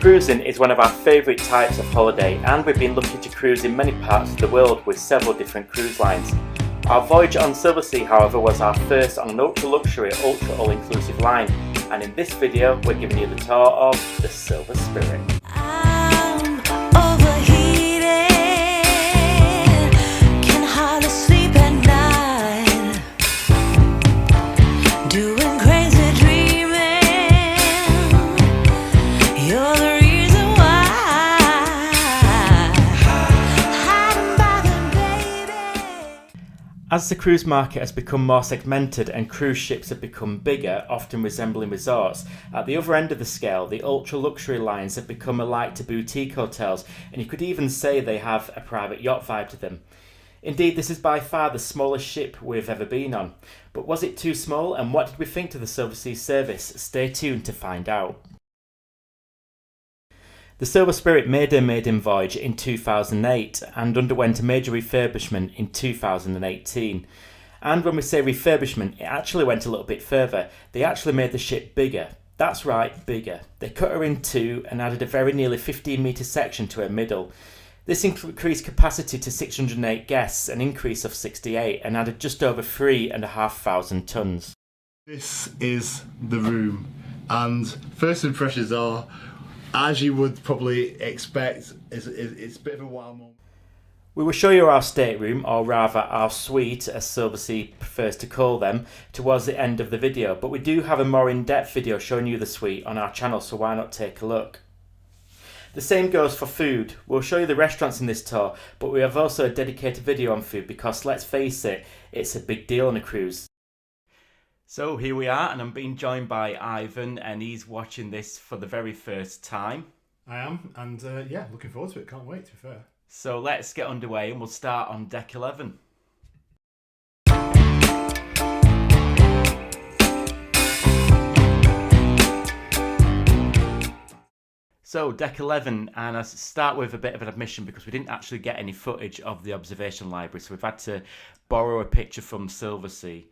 Cruising is one of our favourite types of holiday, and we've been lucky to cruise in many parts of the world with several different cruise lines. Our voyage on Silversea, however, was our first on an ultra-luxury, ultra-all-inclusive line, and in this video we're giving you the tour of the Silver Spirit. As the cruise market has become more segmented and cruise ships have become bigger, often resembling resorts, at the other end of the scale, the ultra-luxury lines have become alike to boutique hotels, and you could even say they have a private yacht vibe to them. Indeed, this is by far the smallest ship we've ever been on. But was it too small, and what did we think to the Silversea service? Stay tuned to find out. The Silver Spirit made her maiden voyage in 2008 and underwent a major refurbishment in 2018. And when we say refurbishment, it actually went a little bit further. They actually made the ship bigger. That's right, bigger. They cut her in two and added a very nearly 15-metre section to her middle. This increased capacity to 608 guests, an increase of 68, and added just over 3,500 tonnes. This is the room, and first impressions are, as you would probably expect, it's a bit of a wow moment. We will show you our stateroom, or rather our suite, as Silversea prefers to call them, towards the end of the video, but we do have a more in-depth video showing you the suite on our channel, so why not take a look. The same goes for food. We'll show you the restaurants in this tour, but we have also a dedicated video on food because, let's face it, it's a big deal on a cruise. So here we are, and I'm being joined by Ivan, and he's watching this for the very first time. I am, and yeah, looking forward to it. Can't wait, to be fair. So let's get underway, and we'll start on deck 11. So deck 11, and I start with a bit of an admission because we didn't actually get any footage of the observation library, so we've had to borrow a picture from Silversea.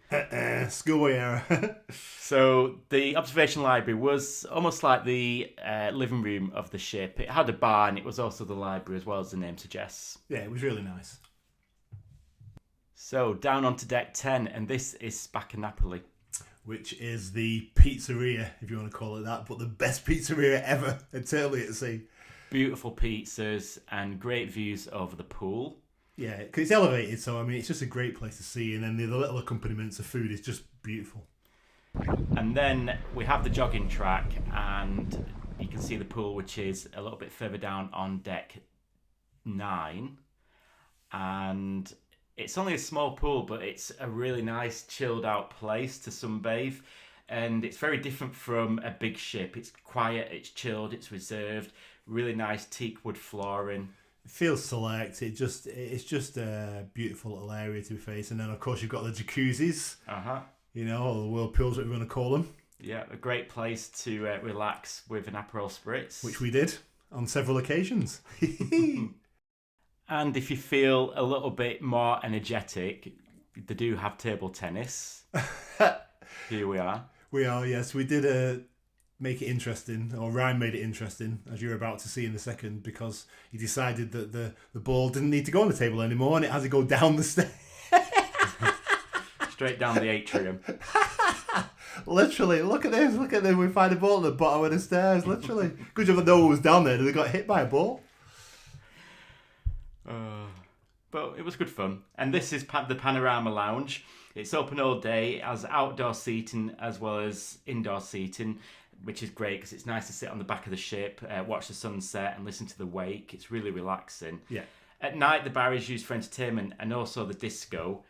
Schoolboy error. So the observation library was almost like the living room of the ship. It had a bar, and it was also the library as well, as the name suggests. Yeah, it was really nice. So down onto deck 10, and this is Spacca Napoli, which is the pizzeria, if you want to call it that, but the best pizzeria ever, eternally at sea. Beautiful pizzas and great views over the pool. Yeah, because it's elevated, so I mean, it's just a great place to see, and then the little accompaniments of food is just beautiful. And then we have the jogging track, and you can see the pool, which is a little bit further down on deck 9. And it's only a small pool, but it's a really nice chilled out place to sunbathe, and it's very different from a big ship. It's quiet, it's chilled, it's reserved, really nice teak wood flooring. It feels select. It's just a beautiful little area to be faced, and then of course you've got the jacuzzis. You know, or the whirlpools, whatever you want to call them. Yeah, a great place to relax with an Aperol Spritz, which we did on several occasions. And if you feel a little bit more energetic, they do have table tennis. Here we are. We are, yes. We did make it interesting, or Ryan made it interesting, as you're about to see in a second, because he decided that the ball didn't need to go on the table anymore, and it has to go down the stairs. Straight down the atrium. Literally, look at this. We find a ball at the bottom of the stairs, literally. Good job that no one was down there and they got hit by a ball. But it was good fun. And this is the Panorama Lounge. It's open all day. It has outdoor seating as well as indoor seating, which is great because it's nice to sit on the back of the ship, watch the sunset and listen to the wake. It's really relaxing. Yeah. At night, the bar is used for entertainment and also the disco.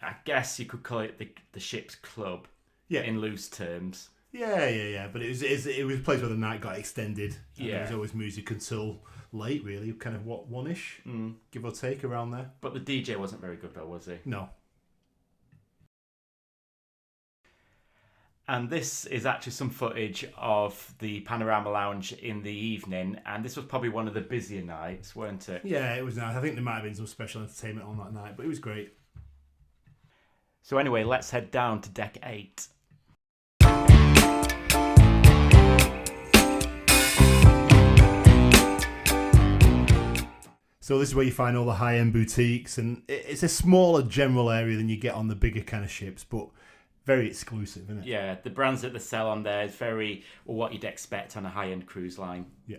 I guess you could call it the ship's club, yeah, in loose terms. Yeah. But it was a place where the night got extended. And yeah. There was always music until late, really, kind of what, 1-ish, give or take, around there. But the DJ wasn't very good though, was he? No. And this is actually some footage of the Panorama Lounge in the evening, and this was probably one of the busier nights, weren't it? Yeah, it was nice. I think there might have been some special entertainment on that night, but it was great. So anyway, let's head down to deck 8. So this is where you find all the high-end boutiques, and it's a smaller general area than you get on the bigger kind of ships, but very exclusive, isn't it? Yeah, the brands that they sell on there is very what you'd expect on a high-end cruise line. Yeah.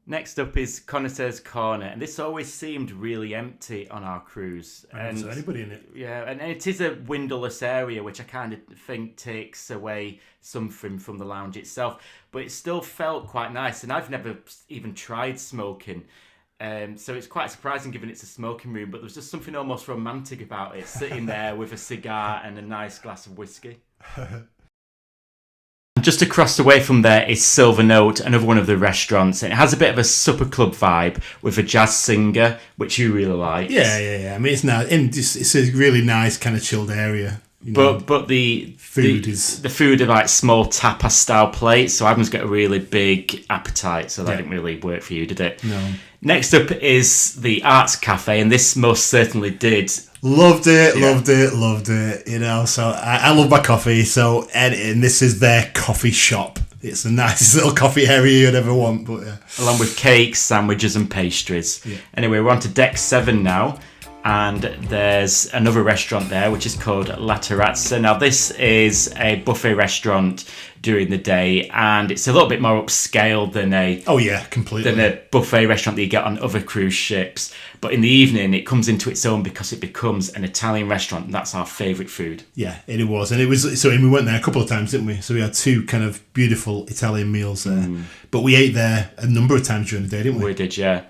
Next up is Connoisseur's Corner, and this always seemed really empty on our cruise. And there's anybody in it. Yeah, and it is a windowless area, which I kind of think takes away something from the lounge itself. But it still felt quite nice, and I've never even tried smoking. So it's quite surprising given it's a smoking room, but there was just something almost romantic about it, sitting there with a cigar and a nice glass of whiskey. Just across the way from there is Silver Note, another one of the restaurants, and it has a bit of a supper club vibe with a jazz singer, which you really like. Yeah. I mean, it's nice. It's a really nice kind of chilled area. But the food are like small tapas style plates, so Adam's got a really big appetite, so that didn't really work for you, did it? No. Next up is the Arts Cafe, and this most certainly did. Loved it. You know, so I love my coffee. So and this is their coffee shop. It's the nicest little coffee area you'd ever want. But yeah, along with cakes, sandwiches, and pastries. Yeah. Anyway, we're on to deck 7 now. And there's another restaurant there, which is called La Terrazza. Now, this is a buffet restaurant during the day, and it's a little bit more upscale than a buffet restaurant that you get on other cruise ships. But in the evening, it comes into its own because it becomes an Italian restaurant, and that's our favourite food. Yeah, it was. And it was. So we went there a couple of times, didn't we? So we had 2 kind of beautiful Italian meals there. But we ate there a number of times during the day, didn't we? We did, yeah.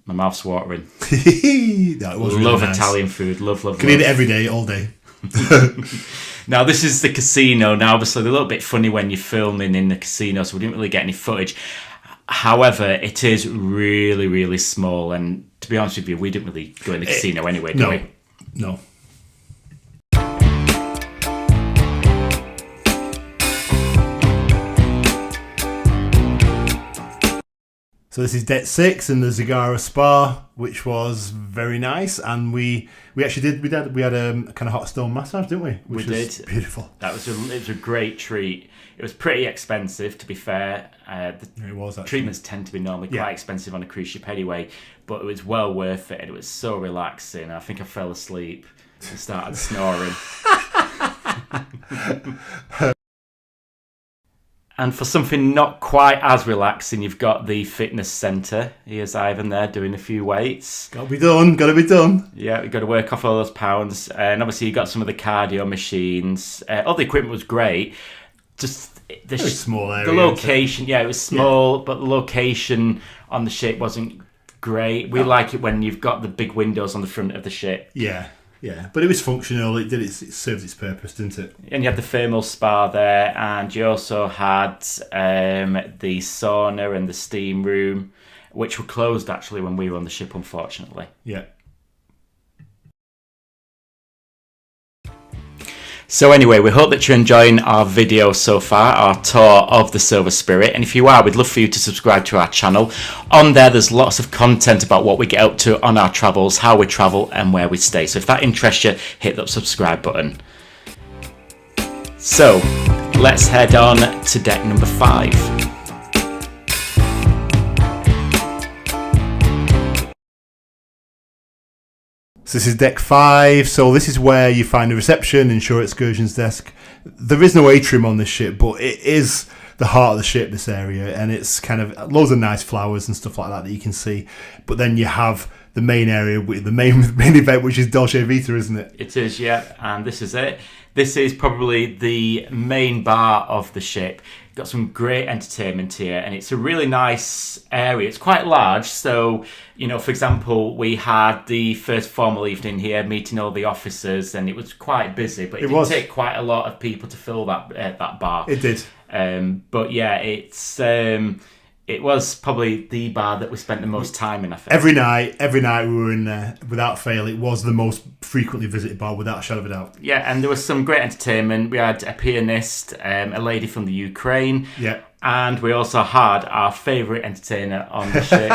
My mouth's watering. That was really love nice. Italian food. Love. Can eat it every day, all day. Now, this is the casino. Now, obviously, they're a little bit funny when you're filming in the casino, so we didn't really get any footage. However, it is really, really small. And to be honest with you, we didn't really go in the casino anyway, did we? No. So this is deck 6 in the Zagara Spa, which was very nice, and we actually had a kind of hot stone massage, didn't we? Which was beautiful. It was a great treat. It was pretty expensive, to be fair. It was actually. Treatments tend to be normally quite expensive on a cruise ship anyway, but it was well worth it, and it was so relaxing. I think I fell asleep and started snoring. And for something not quite as relaxing, you've got the fitness centre. Here's Ivan there doing a few weights. Gotta be done. Yeah, we've got to work off all those pounds. And obviously you got some of the cardio machines. All the equipment was great. Just very small area. The location, it was small, but the location on the ship wasn't great. We like it when you've got the big windows on the front of the ship. Yeah, but it was functional. It served its purpose, didn't it? And you had the thermal spa there, and you also had the sauna and the steam room, which were closed actually when we were on the ship, unfortunately. Yeah. So anyway, we hope that you're enjoying our video so far, our tour of the Silver Spirit. And if you are, we'd love for you to subscribe to our channel. On there, there's lots of content about what we get up to on our travels, how we travel and where we stay. So if that interests you, hit that subscribe button. So let's head on to deck number 5. So this is deck 5, so this is where you find a reception and shore excursions desk. There is no atrium on this ship, but it is the heart of the ship, this area, and it's kind of loads of nice flowers and stuff like that you can see. But then you have the main area, the main event, which is Dolce Vita, isn't it? It is, yeah, and this is it. This is probably the main bar of the ship. Got some great entertainment here, and it's a really nice area. It's quite large, so, for example, we had the first formal evening here, meeting all the officers, and it was quite busy, but it did take quite a lot of people to fill that bar. It did. But yeah, it was probably the bar that we spent the most time in, I think. Every night we were in there, without fail. It was the most frequently visited bar, without a shadow of a doubt. Yeah, and there was some great entertainment. We had a pianist, a lady from the Ukraine. Yeah. And we also had our favourite entertainer on the ship.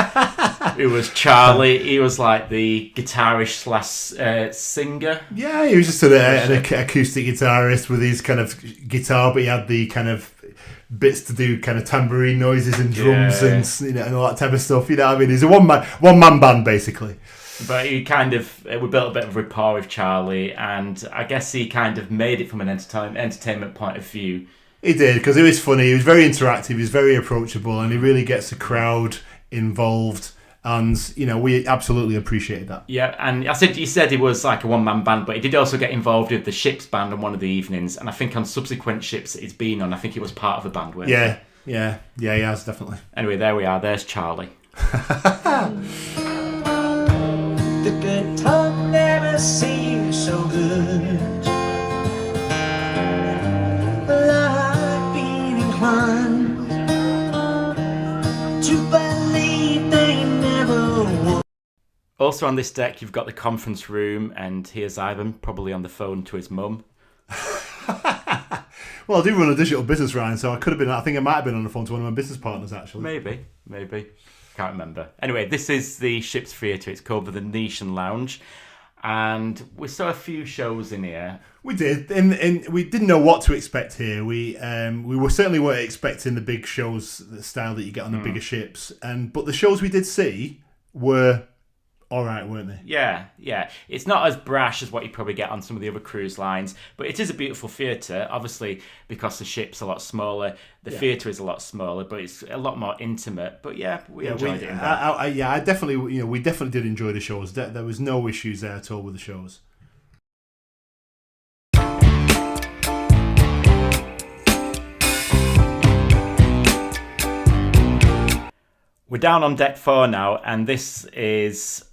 It was Charlie. He was like the guitarist / singer. Yeah, he was just an acoustic guitarist with his kind of guitar, but he had the kind of bits to do kind of tambourine noises and drums and and all that type of stuff. You know what I mean? He's a one man band basically. But we built a bit of rapport with Charlie, and I guess he kind of made it from an entertainment point of view. He did, because it was funny. He was very interactive. He was very approachable, and he really gets the crowd involved. And we absolutely appreciated that. Yeah, and you said he was like a one-man band, but he did also get involved with the Ships band on one of the evenings. And I think on subsequent ships that he's been on, I think he was part of the band. Yeah, he has definitely. Anyway, there we are. There's Charlie. The good time never seems so good. Like being inclined to believe they never would. Also on this deck, you've got the conference room, and here's Ivan, probably on the phone to his mum. Well, I do run a digital business, Ryan, so I think I might have been on the phone to one of my business partners, actually. Maybe. Can't remember. Anyway, this is the ship's theatre. It's called the Venetian Lounge, and we saw a few shows in here. We did, and we didn't know what to expect here. We certainly weren't expecting the big shows, the style that you get on the bigger ships, but the shows we did see were all right, weren't they? Yeah. It's not as brash as what you probably get on some of the other cruise lines, but it is a beautiful theatre. Obviously, because the ship's a lot smaller, the theatre is a lot smaller, but it's a lot more intimate. But we enjoyed it. I definitely, we definitely did enjoy the shows. There was no issues there at all with the shows. We're down on deck 4 now, and this is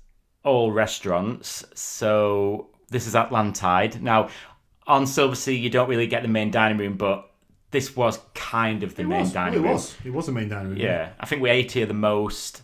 all restaurants. So this is Atlantide. Now, on Silversea, you don't really get the main dining room, but this was kind of the main dining room. It was the main dining room. Yeah, I think we ate here the most.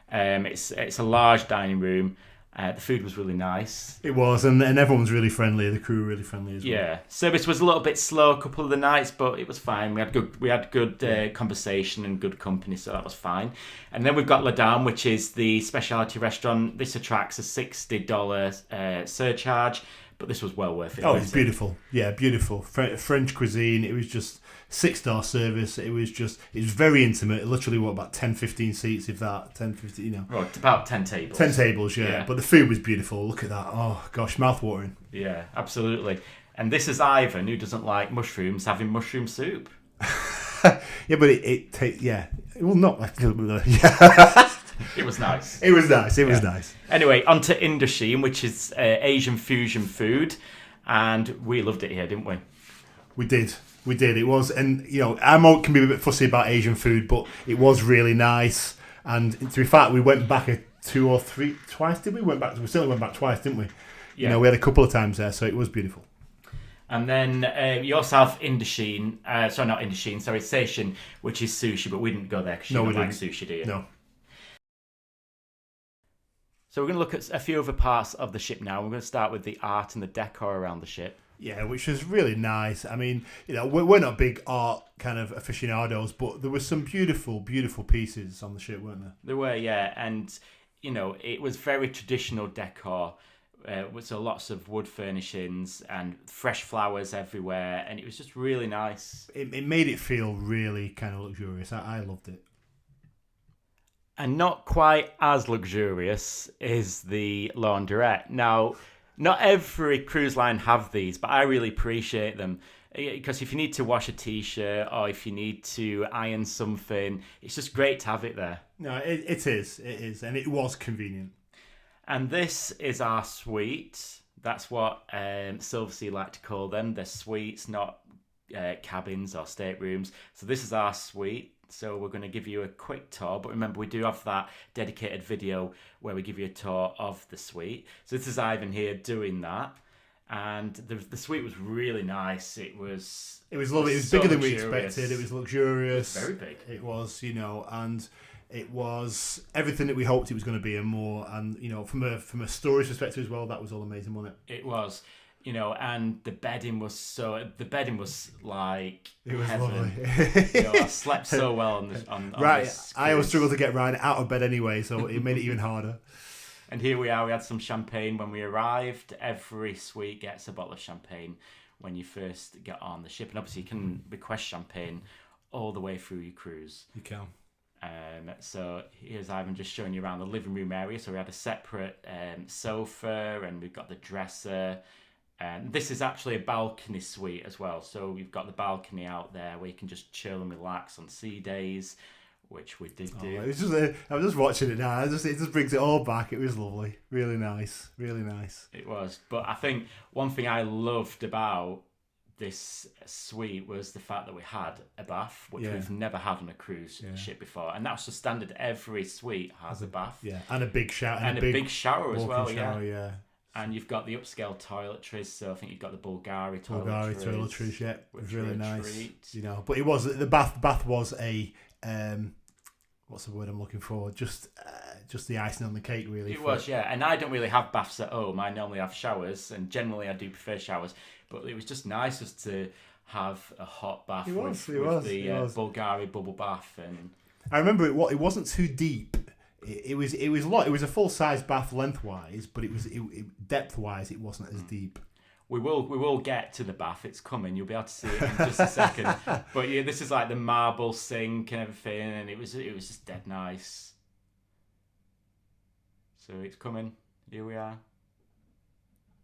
It's a large dining room. The food was really nice. It was, and everyone was really friendly. The crew were really friendly as well. Yeah, service was a little bit slow a couple of the nights, but it was fine. We had good conversation and good company, so that was fine. And then we've got La Dame, which is the specialty restaurant. This attracts a $60 surcharge, but this was well worth it. Oh, it's beautiful. Yeah, beautiful. French cuisine. It was just 6-star service. It was very intimate. Literally, about 10, 15 seats, if that. 10, 15, Well, it's about 10 tables. 10 tables, yeah. But the food was beautiful. Look at that. Oh, gosh, mouth-watering. Yeah, absolutely. And this is Ivan, who doesn't like mushrooms, having mushroom soup. Yeah, but it tastes, yeah. Well, not like... Yeah. It was nice. It was nice. Anyway, on to Indochine, which is Asian fusion food. And we loved it here, didn't we? We did. It was, and I can be a bit fussy about Asian food, but it was really nice. And to be fair, we went back twice, did we? We certainly went back twice, didn't we? Yeah. We had a couple of times there, so it was beautiful. And then you also have Indochine, not Indochine, Seishin, which is sushi, but we didn't go there because you don't like sushi, do you? No. So we're going to look at a few other parts of the ship now. We're going to start with the art and the decor around the ship. Yeah, which was really nice. I mean, we're not big art kind of aficionados, but there were some beautiful, beautiful pieces on the ship, weren't there? There were, yeah. And, it was very traditional decor. So lots of wood furnishings and fresh flowers everywhere. And it was just really nice. It made it feel really kind of luxurious. I loved it. And not quite as luxurious is the laundrette. Now, not every cruise line have these, but I really appreciate them. Because if you need to wash a t-shirt or if you need to iron something, it's just great to have it there. No, it is. And it was convenient. And this is our suite. That's what Silversea like to call them. They're suites, not cabins or staterooms. So this is our suite. So we're going to give you a quick tour, but remember we do have that dedicated video where we give you a tour of the suite. So this is Ivan here doing that, and the suite was really nice. It was lovely. It was bigger than we expected. It was luxurious. It was very big. It was, and it was everything that we hoped it was going to be and more. And from a storage perspective as well, that was all amazing, wasn't it? It was. And the bedding was like it was heaven. Lovely. I slept so well on right. This I always struggled to get Ryan out of bed anyway, so it made it even harder. And here we are. We had some champagne when we arrived. Every suite gets a bottle of champagne when you first get on the ship, and obviously you can request champagne all the way through your cruise. You can. So here's Ivan just showing you around the living room area. So we had a separate sofa, and we've got the dresser. This is actually a balcony suite as well. So we've got the balcony out there where you can just chill and relax on sea days, which we did do. It was just, I was just watching it now. It just brings it all back. It was lovely. Really nice. Really nice. It was. But I think one thing I loved about this suite was the fact that we had a bath, which we've never had on a cruise ship before, and that's the standard. Every suite has a bath, and a big shower, and a big shower as well, shower, And you've got the upscale toiletries, so I think you've got the Bulgari toiletries. Was really nice. Treat. You know, but it was the bath was a what's the word I'm looking for? Just the icing on the cake, really. It was, and I don't really have baths at home. I normally have showers, and generally I do prefer showers. But it was just nice just to have a hot bath with the Bulgari bubble bath. And I remember it wasn't too deep. It was a full size bath lengthwise, but depth wise it wasn't as deep. We will get to the bath. It's coming. You'll be able to see it in just a second. But yeah, this is like the marble sink and everything, and it was just dead nice. So it's coming. Here we are.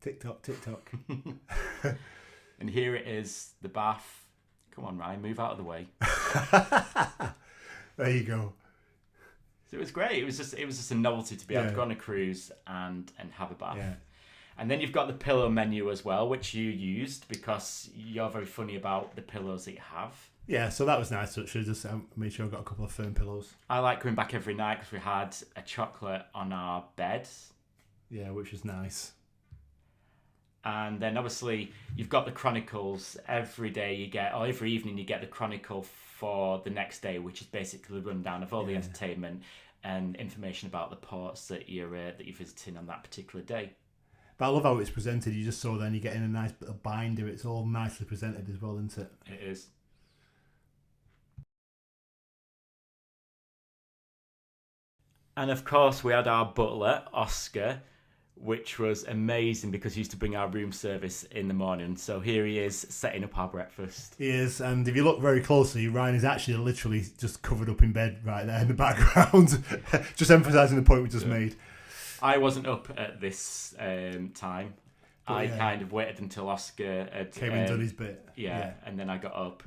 TikTok. And here it is, the bath. Come on, Ryan, move out of the way. There you go. So it was great. It was just a novelty to be able to go on a cruise and have a bath. Yeah. And then you've got the pillow menu as well, which you used because you're very funny about the pillows that you have. Yeah, so that was nice. So just made sure I got a couple of firm pillows. I like coming back every night because we had a chocolate on our bed. Yeah, which is nice. And then obviously you've got the chronicles every day or every evening you get the chronicle for the next day, which is basically the rundown of all the entertainment and information about the ports that you're visiting on that particular day. But I love how it's presented. You just saw then you get in a nice little binder. It's all nicely presented as well, isn't it? It is. And of course we had our butler, Oscar, which was amazing because he used to bring our room service in the morning. So here he is setting up our breakfast. He is, and if you look very closely, Ryan is actually literally just covered up in bed right there in the background, just emphasising the point we just made. I wasn't up at this time. I kind of waited until Oscar came and done his bit. And then I got up.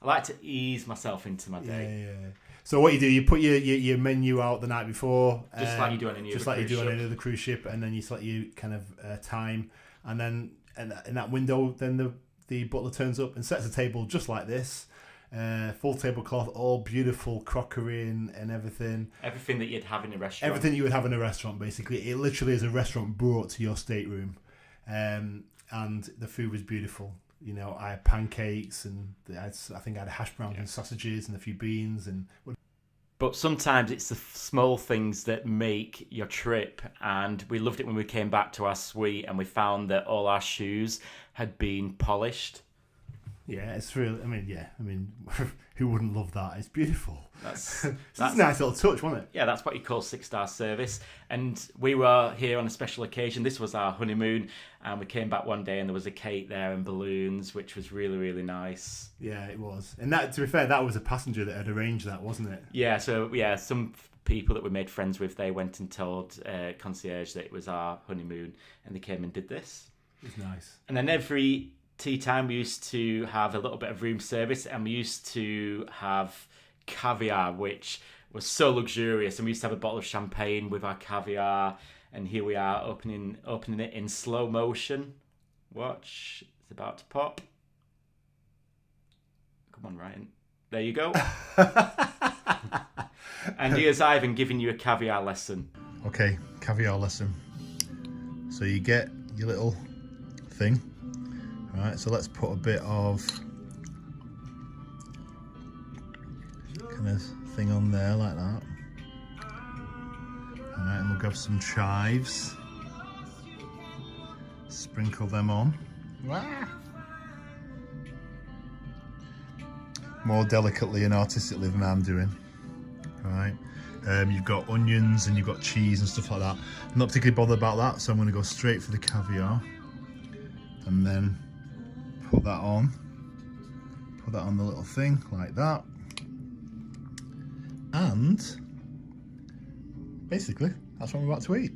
I like to ease myself into my day. Yeah. So what you do, you put your menu out the night before, just like you do on any other cruise ship, and then you select your kind of time, and then in that window, then the butler turns up and sets a table just like this, full tablecloth, all beautiful crockery and everything. Everything that you'd have in a restaurant. Everything you would have in a restaurant, basically. It literally is a restaurant brought to your stateroom, and the food was beautiful. You know, I had pancakes and I think I had hash browns and sausages and a few beans and. But sometimes it's the small things that make your trip, and we loved it when we came back to our suite and we found that all our shoes had been polished. Yeah, it's really. I mean, who wouldn't love that? It's beautiful. That's a nice little touch, wasn't it? Yeah, that's what you call 6-star service. And we were here on a special occasion. This was our honeymoon, and we came back one day and there was a cake there and balloons, which was really, really nice. Yeah, it was. And that, to be fair, that was a passenger that had arranged that, wasn't it? Yeah. So some people that we made friends with, they went and told concierge that it was our honeymoon, and they came and did this. It was nice. And then every tea time we used to have a little bit of room service, and we used to have caviar, which was so luxurious, and we used to have a bottle of champagne with our caviar, and here we are opening it in slow motion. Watch, it's about to pop. Come on, Ryan, there you go. And here's Ivan giving you a caviar lesson. Okay, caviar lesson. So you get your little thing. Alright, so let's put a bit of kind of thing on there like that. Alright, and we'll grab some chives. Sprinkle them on. More delicately and artistically than I'm doing. Alright. You've got onions and you've got cheese and stuff like that. I'm not particularly bothered about that, so I'm going to go straight for the caviar. And then put that on the little thing like that. And basically, that's what we're about to eat.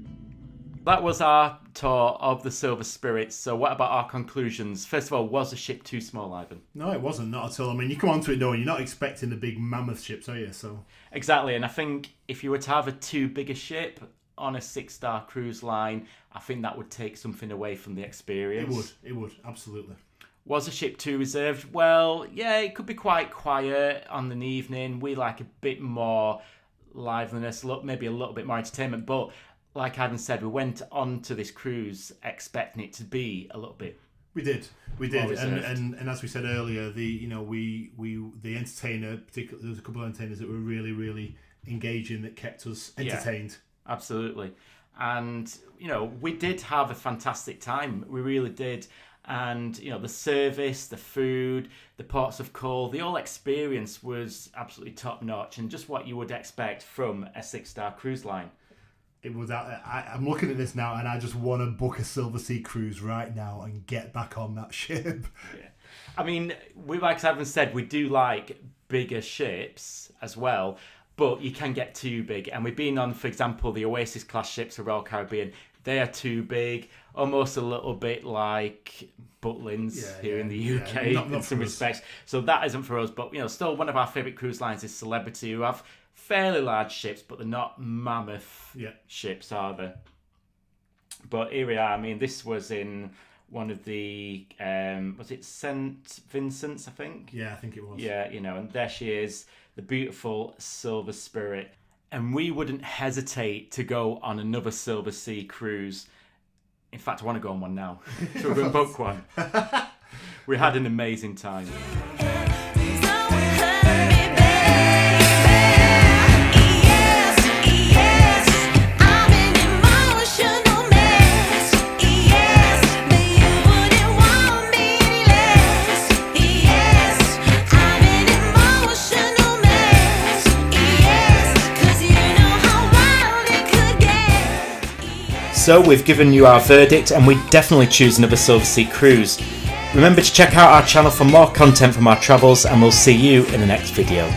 That was our tour of the Silver Spirit. So what about our conclusions? First of all, was the ship too small, Ivan? No, it wasn't, not at all. I mean, you come onto it knowing you're not expecting the big mammoth ships, are you? So Exactly, and I think if you were to have a too big a ship on a 6-star cruise line, I think that would take something away from the experience. it would, absolutely. Was the ship too reserved? Well, yeah, it could be quite quiet on an evening. We like a bit more liveliness, maybe a little bit more entertainment, but like Ivan said, we went on to this cruise expecting it to be a little bit. We did, reserved. and as we said earlier, the entertainer, particularly there was a couple of entertainers that were really engaging, that kept us entertained. Yeah, absolutely, and we did have a fantastic time. We really did, and the service, the food, the ports of call, the whole experience was absolutely top notch, and just what you would expect from a 6-star cruise line. It was. I'm looking at this now, and I just want to book a Silversea cruise right now and get back on that ship. Yeah. I mean, like Ivan said, we do like bigger ships as well, but you can get too big. And we've been on, for example, the Oasis class ships of Royal Caribbean. They are too big, almost a little bit like Butlins here in the UK in some respects. So that isn't for us. But still, one of our favourite cruise lines is Celebrity, who have fairly large ships, but they're not mammoth ships, are they? But here we are. I mean, this was in one of the was it St. Vincent's, I think? Yeah, I think it was. Yeah, and there she is, the beautiful Silver Spirit. And we wouldn't hesitate to go on another Silversea cruise. In fact, I want to go on one now. So we're going to book one. We had an amazing time. So we've given you our verdict, and we definitely choose another Silversea cruise. Remember to check out our channel for more content from our travels, and we'll see you in the next video.